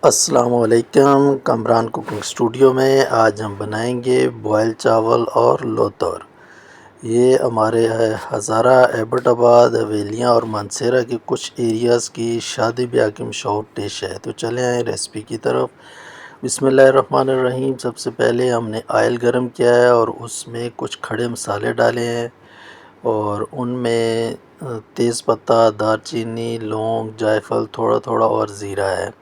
अस्सलामुअलैकुम Kamran cooking studio में आज हम बनाएंगे बॉयल चावल और लोतर। ये हमारे हज़ारा एबटाबाद हवेलियाँ और मानसेरा के कुछ एरियाज़ की शादी ब्याह की मशहूर डिश है। तो चले आए रेसिपी की तरफ। बिस्मिल्लाहिर्रहमानिर्रहीम। सबसे पहले हमने आयल गरम किया है और उसमें कुछ खड़े मसाले डाले हैं और उनमें तेज़पत्ता, दालचीनी, लौंग, जायफल, थोड़ा थोड़ा और ज़ीरा है।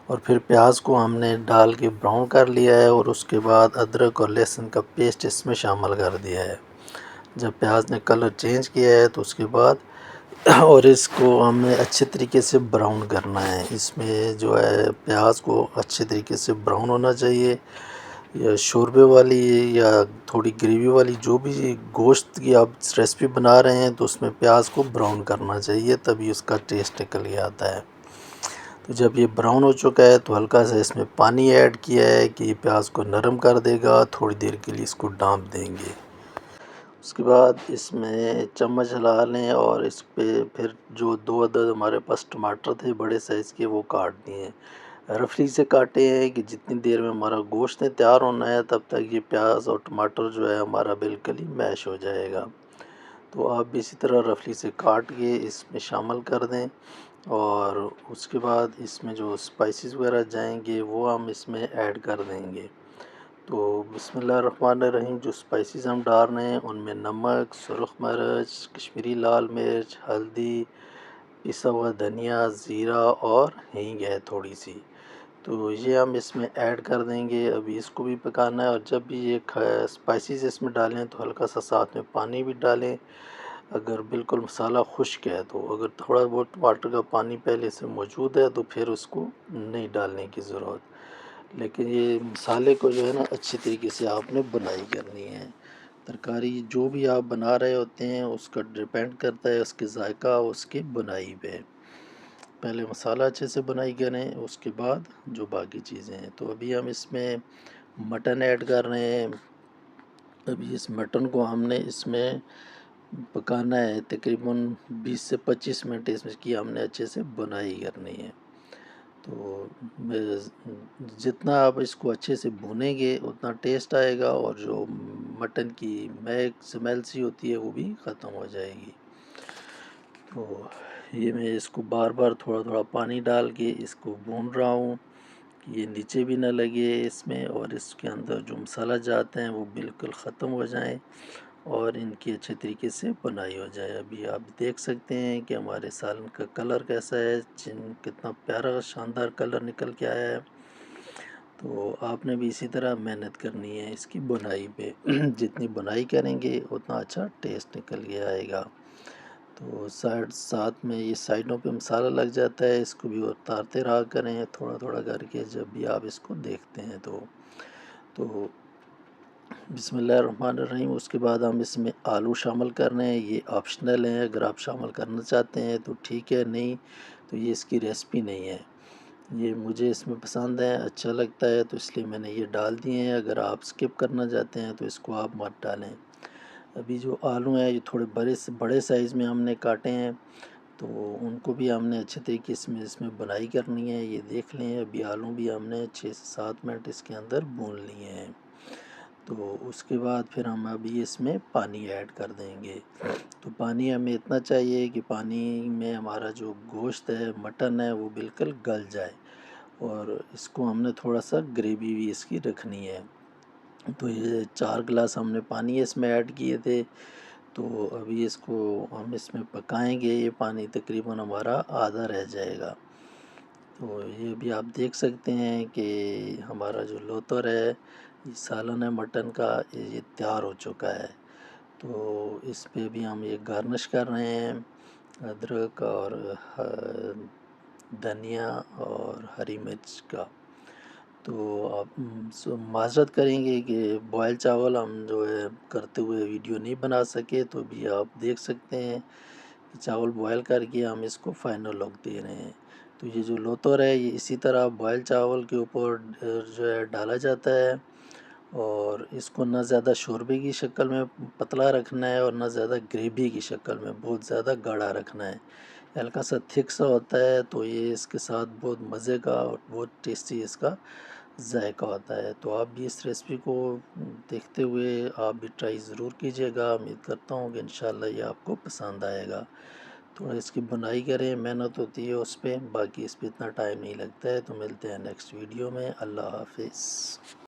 और फिर प्याज को हमने डाल के ब्राउन कर लिया है और उसके बाद अदरक और लहसुन का पेस्ट इसमें शामिल कर दिया है। जब प्याज ने कलर चेंज किया है तो उसके बाद और इसको हमें अच्छे तरीके से ब्राउन करना है। इसमें जो है प्याज को अच्छे तरीके से ब्राउन होना चाहिए। या शोरबे वाली या थोड़ी ग्रेवी वाली जो भी गोश्त की आप रेसिपी बना रहे हैं तो उसमें प्याज को ब्राउन करना चाहिए, तभी उसका टेस्ट निकल के आता है। तो जब ये ब्राउन हो चुका है तो हल्का सा इसमें पानी ऐड किया है कि ये प्याज को नरम कर देगा। थोड़ी देर के लिए इसको ढाँप देंगे। उसके बाद इसमें चम्मच हिला लें और इस पे फिर जो 2 अदद हमारे पास टमाटर थे बड़े साइज़ के वो काट दिए। रफली से काटे हैं कि जितनी देर में हमारा गोश्त तैयार होना है तब तक ये प्याज और टमाटर जो है हमारा बिल्कुल ही मैश हो जाएगा। तो आप भी इसी तरह रफली से काट के इसमें शामिल कर दें और उसके बाद इसमें जो स्पाइसेस वगैरह जाएंगे वो हम इसमें ऐड कर देंगे। तो बिस्मिल्लाहिर्रहमानिर्रहीम। जो स्पाइसेस हम डाल रहे हैं उनमें नमक, सुरख मिर्च, कश्मीरी लाल मिर्च, हल्दी, पिसा हुआ धनिया, ज़ीरा और हींग है थोड़ी सी। तो ये हम इसमें ऐड कर देंगे। अभी इसको भी पकाना है और जब भी ये स्पाइसेस इसमें डालें तो हल्का सा साथ में पानी भी डालें। अगर बिल्कुल मसाला खुश्क है तो अगर थोड़ा बहुत टमाटर का पानी पहले से मौजूद है तो फिर उसको नहीं डालने की ज़रूरत। लेकिन ये मसाले को जो है ना अच्छी तरीके से आपने बनाई करनी है। तरकारी जो भी आप बना रहे होते हैं उसका डिपेंड करता है उसके जायका उसकी बनाई पे। पहले मसाला अच्छे से बनाई करें उसके बाद जो बाकी चीज़ें हैं। तो अभी हम इसमें मटन ऐड कर रहे हैं। अभी इस मटन को हमने इसमें पकाना है तकरीबन 20 से 25 मिनट इसकी हमने अच्छे से बुनाई करनी है। तो जितना आप इसको अच्छे से भुनेंगे उतना टेस्ट आएगा और जो मटन की महक स्मेल सी होती है वो भी ख़त्म हो जाएगी। तो ये मैं इसको बार बार थोड़ा थोड़ा पानी डाल के इसको भून रहा हूँ कि ये नीचे भी ना लगे इसमें और इसके अंदर जो मसाला जाते हैं वो बिल्कुल ख़त्म हो जाएं और इनकी अच्छे तरीके से बुनाई हो जाए। अभी आप देख सकते हैं कि हमारे सालन का कलर कैसा है, कितना प्यारा शानदार कलर निकल के आया है। तो आपने भी इसी तरह मेहनत करनी है इसकी बुनाई पे। जितनी बुनाई करेंगे उतना अच्छा टेस्ट निकल के आएगा। तो साथ में ये साइडों पे मसाला लग जाता है, इसको भी उतारते रहा करें थोड़ा थोड़ा करके जब भी आप इसको देखते हैं तो बिस्मिल्लाहिर्रहमानिर्रहीम। उसके बाद हम इसमें आलू शामिल कर रहे हैं। ये ऑप्शनल है, अगर आप शामिल करना चाहते हैं तो ठीक है, नहीं तो ये इसकी रेसिपी नहीं है। ये मुझे इसमें पसंद है, अच्छा लगता है तो इसलिए मैंने ये डाल दिए हैं। अगर आप स्किप करना चाहते हैं तो इसको आप मत डालें। अभी जो आलू हैं ये थोड़े बड़े साइज़ में हमने काटे हैं तो उनको भी हमने अच्छे तरीके से इसमें बुनाई करनी है। ये देख लें अभी आलू भी हमने 6 से 7 मिनट इसके अंदर भून लिए हैं। तो उसके बाद फिर हम अभी इसमें पानी ऐड कर देंगे। तो पानी हमें इतना चाहिए कि पानी में हमारा जो गोश्त है मटन है वो बिल्कुल गल जाए और इसको हमने थोड़ा सा ग्रेवी भी इसकी रखनी है। तो ये 4 गिलास हमने पानी इसमें ऐड किए थे। तो अभी इसको हम इसमें पकाएंगे, ये पानी तकरीबन हमारा आधा रह जाएगा। तो ये भी आप देख सकते हैं कि हमारा जो लोतर है ये सालन है मटन का ये तैयार हो चुका है। तो इस पे भी हम ये गार्निश कर रहे हैं अदरक और धनिया और हरी मिर्च का। तो आप माज़रत करेंगे कि बॉयल चावल हम जो है करते हुए वीडियो नहीं बना सके। तो भी आप देख सकते हैं कि चावल बॉयल करके हम इसको फाइनल लुक दे रहे हैं। तो ये जो लोतर है ये इसी तरह बॉयल चावल के ऊपर जो है डाला जाता है और इसको ना ज़्यादा शोरबे की शक्ल में पतला रखना है और ना ज़्यादा ग्रेवी की शक्ल में बहुत ज़्यादा गाढ़ा रखना है। हल्का सा थिक सा होता है, तो ये इसके साथ बहुत मज़े का और बहुत टेस्टी इसका जायका होता है। तो आप भी इस रेसिपी को देखते हुए आप भी ट्राई ज़रूर कीजिएगा। उम्मीद करता हूँ कि इंशाल्लाह ये आपको पसंद आएगा। थोड़ा इसकी बुनाई करें, मेहनत होती है उस पे, बाकी इस पे इतना टाइम नहीं लगता है। तो मिलते हैं नेक्स्ट वीडियो में। अल्लाह हाफिज़।